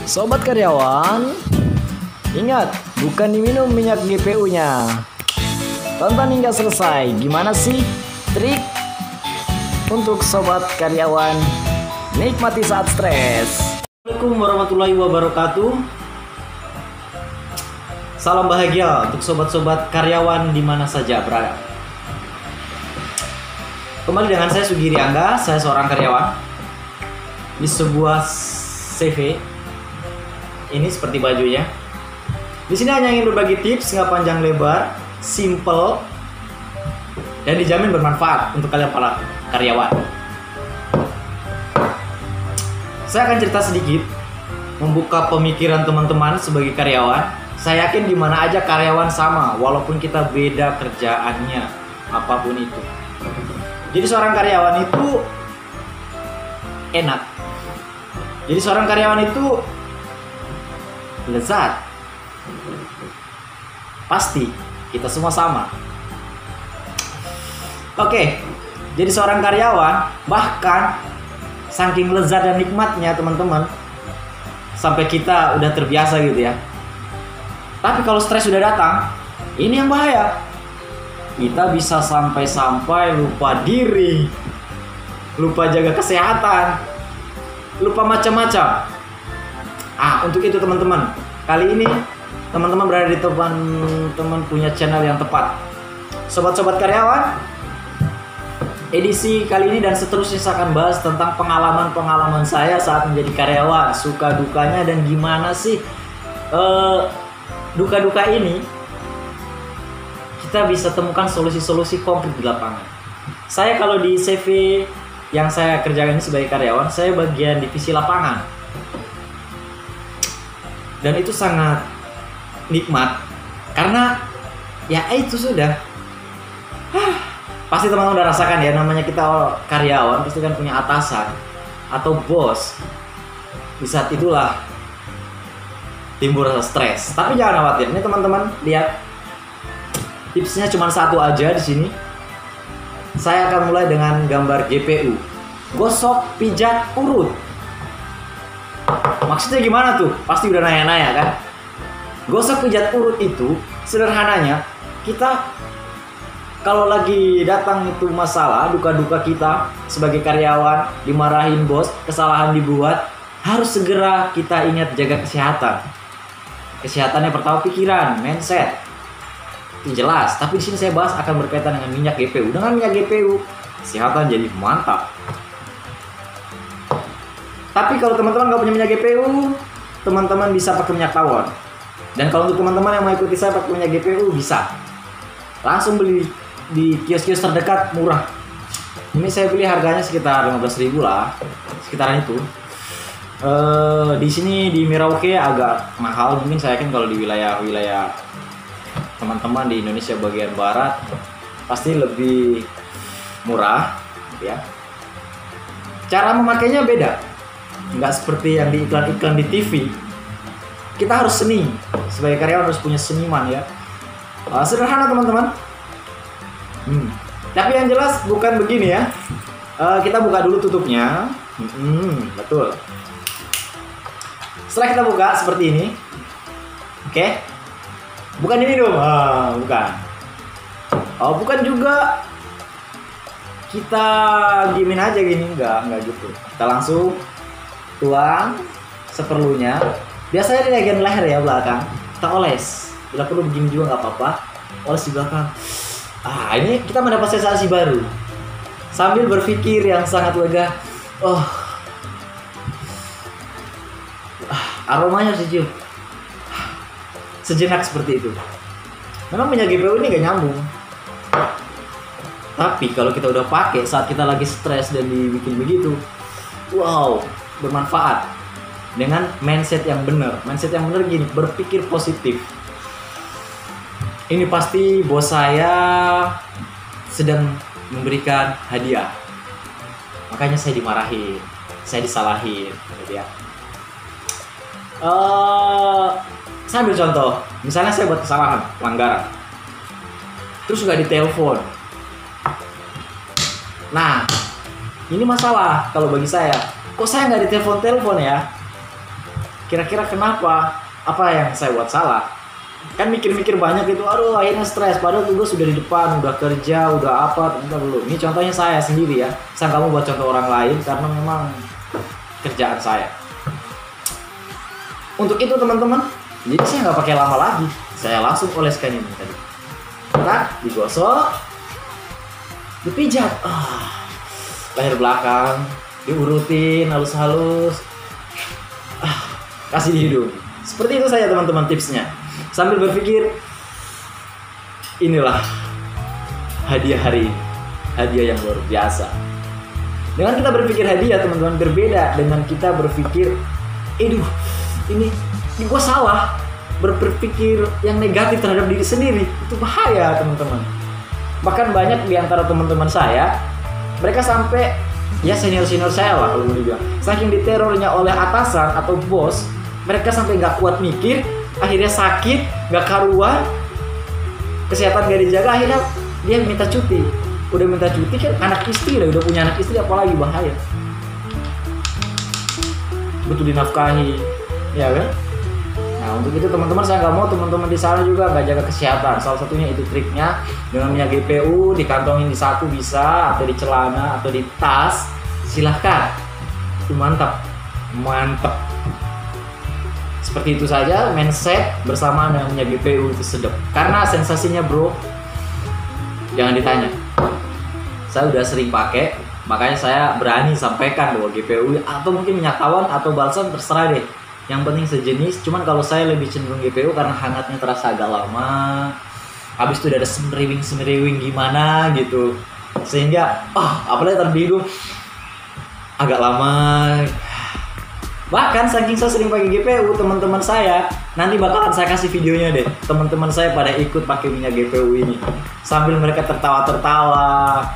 Sobat karyawan, ingat, bukan diminum minyak GPU-nya. Tonton hingga selesai. Gimana sih trik untuk sobat karyawan nikmati saat stres? Assalamualaikum warahmatullahi wabarakatuh. Salam bahagia untuk sobat-sobat karyawan di mana saja berada. Kembali dengan saya Sugiri Angga, saya seorang karyawan di sebuah CV. Ini seperti bajunya. Di sini hanya ingin berbagi tips, nggak panjang lebar, simple, dan dijamin bermanfaat untuk kalian para karyawan. Saya akan cerita sedikit, membuka pemikiran teman-teman sebagai karyawan. Saya yakin di mana aja karyawan sama, walaupun kita beda kerjaannya, apapun itu. Jadi seorang karyawan itu enak. Jadi seorang karyawan itu lezat. Pasti kita semua sama. Oke, jadi seorang karyawan bahkan saking lezat dan nikmatnya teman-teman, sampai kita udah terbiasa gitu ya. Tapi kalau stres sudah datang, ini yang bahaya. Kita bisa sampai-sampai lupa diri, lupa jaga kesehatan, lupa macam-macam. Untuk itu teman-teman, kali ini teman-teman berada di teman-teman punya channel yang tepat. Sobat-sobat karyawan, edisi kali ini dan seterusnya saya akan bahas tentang pengalaman-pengalaman saya saat menjadi karyawan, suka dukanya dan gimana sih duka-duka ini kita bisa temukan solusi-solusi konkret di lapangan. Saya kalau di CV yang saya kerjakan ini sebagai karyawan, saya bagian divisi lapangan. Dan itu sangat nikmat karena ya itu sudah pasti teman-teman udah rasakan ya, namanya kita karyawan pasti kan punya atasan atau bos. Di saat itulah timbul rasa stres. Tapi jangan khawatir, ini teman-teman lihat tipsnya cuma satu aja di sini. Saya akan mulai dengan gambar GPU, gosok pijat urut. Maksudnya gimana tuh? Pasti udah nanya-nanya kan? Gosok pijat urut itu sederhananya, kita kalau lagi datang itu masalah, duka-duka kita sebagai karyawan, dimarahin bos, kesalahan dibuat, harus segera kita ingat jaga kesehatan. Kesehatannya pertama pikiran, mindset. Itu jelas, tapi di sini saya bahas akan berkaitan dengan minyak GPU. Dengan minyak GPU, kesehatan jadi mantap. Tapi kalau teman-teman nggak punya minyak GPU, teman-teman bisa pakai minyak tawon. Dan kalau untuk teman-teman yang mau ikuti saya pakai minyak GPU, bisa langsung beli di kios-kios terdekat, murah. Ini saya beli harganya sekitar 15.000 lah, sekitaran itu. Di sini di Merauke agak mahal, mungkin saya yakin kalau di wilayah-wilayah teman-teman di Indonesia bagian barat pasti lebih murah ya. Cara memakainya beda, nggak seperti yang di iklan-iklan di TV. Kita harus seni, sebagai karyawan harus punya seniman ya. Sederhana teman-teman. Tapi yang jelas bukan begini ya. Kita buka dulu tutupnya. Betul. Setelah kita buka seperti ini, oke. Bukan ini dong, bukan. Bukan juga kita diemin aja gini, enggak gitu. Kita langsung tuang seperlunya. Biasanya di bagian leher ya, belakang. Kita oles. Bila perlu begini juga nggak apa-apa. Oles di belakang. Ini kita mendapat sensasi baru. Sambil berpikir yang sangat lega. Aromanya sejuk. Sejenak seperti itu. Memang minyak GPU ini nggak nyambung. Tapi kalau kita udah pakai saat kita lagi stres dan dibikin begitu, wow, bermanfaat. Dengan mindset yang benar. Mindset yang benar gini, berpikir positif. Ini pasti bos saya sedang memberikan hadiah. Makanya saya dimarahin, saya disalahin, gitu ya. Saya ambil contoh, misalnya saya buat kesalahan, pelanggaran, terus nggak ditelepon. Nah, ini masalah kalau bagi saya. Kok saya nggak ditelepon ya? kira-kira kenapa, apa yang saya buat salah. Kan mikir-mikir banyak itu, aduh akhirnya stres, padahal tugas sudah di depan, udah kerja, udah apa, ternyata belum. Ini contohnya saya sendiri ya, saya kamu buat contoh orang lain karena memang kerjaan saya. Untuk itu teman-teman, jadi saya nggak pakai lama lagi, saya langsung oleskan ini tadi. Tak, digosok, dipijat, leher belakang, diurutin halus-halus, kasih di hidung. Seperti itu saja teman-teman tipsnya. Sambil berpikir, inilah hadiah hari ini, hadiah yang luar biasa. Dengan kita berpikir hadiah teman-teman, berbeda dengan kita berpikir, ini gue salah. Berpikir yang negatif terhadap diri sendiri, itu bahaya teman-teman. Bahkan banyak di antara teman-teman saya, mereka sampai, ya senior-senior saya lah kalau mau dibilang, saking diterornya oleh atasan atau bos, mereka sampai nggak kuat mikir, akhirnya sakit, nggak karuan, kesehatan nggak dijaga, akhirnya dia minta cuti. Udah minta cuti kan anak istri lah, udah punya anak istri, apalagi bahaya. Butuh dinafkahi, ya kan? Nah untuk itu teman-teman, saya nggak mau teman-teman di sana juga nggak jaga kesehatan. Salah satunya itu triknya, dengan minyak GPU dikantongin di saku bisa, atau di celana, atau di tas, silahkan. Itu mantap. Seperti itu saja, mindset bersamaan dengan minyak GPU itu sedap. Karena sensasinya bro, jangan ditanya. Saya udah sering pakai, makanya saya berani sampaikan bahwa GPU atau mungkin minyak tawon atau balsam terserah deh. Yang penting sejenis. Cuman kalau saya lebih cenderung GPU karena hangatnya terasa agak lama. Habis itu udah ada semeriwing gimana gitu. Sehingga apalagi terbiru agak lama. Bahkan saking saya sering pakai GPU, teman-teman saya nanti bakalan saya kasih videonya deh. Teman-teman saya pada ikut pakai minyak GPU ini. Sambil mereka tertawa-tertawa.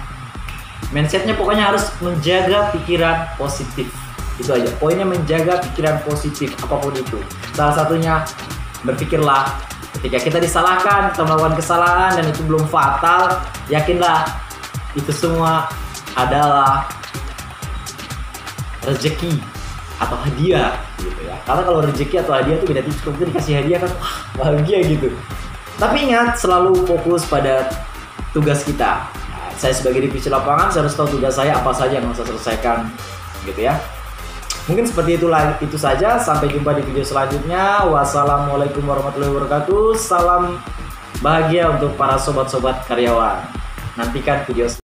Mindsetnya pokoknya harus menjaga pikiran positif. Itu aja, poinnya menjaga pikiran positif apapun itu. Salah satunya, berpikirlah ketika kita disalahkan, kita melakukan kesalahan dan itu belum fatal, yakinlah itu semua adalah rezeki atau hadiah gitu ya. Karena kalau rezeki atau hadiah itu beda tipis. Kalau kita dikasih hadiah kan bahagia gitu. Tapi ingat, selalu fokus pada tugas kita. Nah, saya sebagai divisi lapangan, saya harus tahu tugas saya apa saja yang harus saya selesaikan gitu ya. Mungkin seperti itu saja. Sampai jumpa di video selanjutnya. Wassalamualaikum warahmatullahi wabarakatuh. Salam bahagia untuk para sobat-sobat karyawan. Nantikan video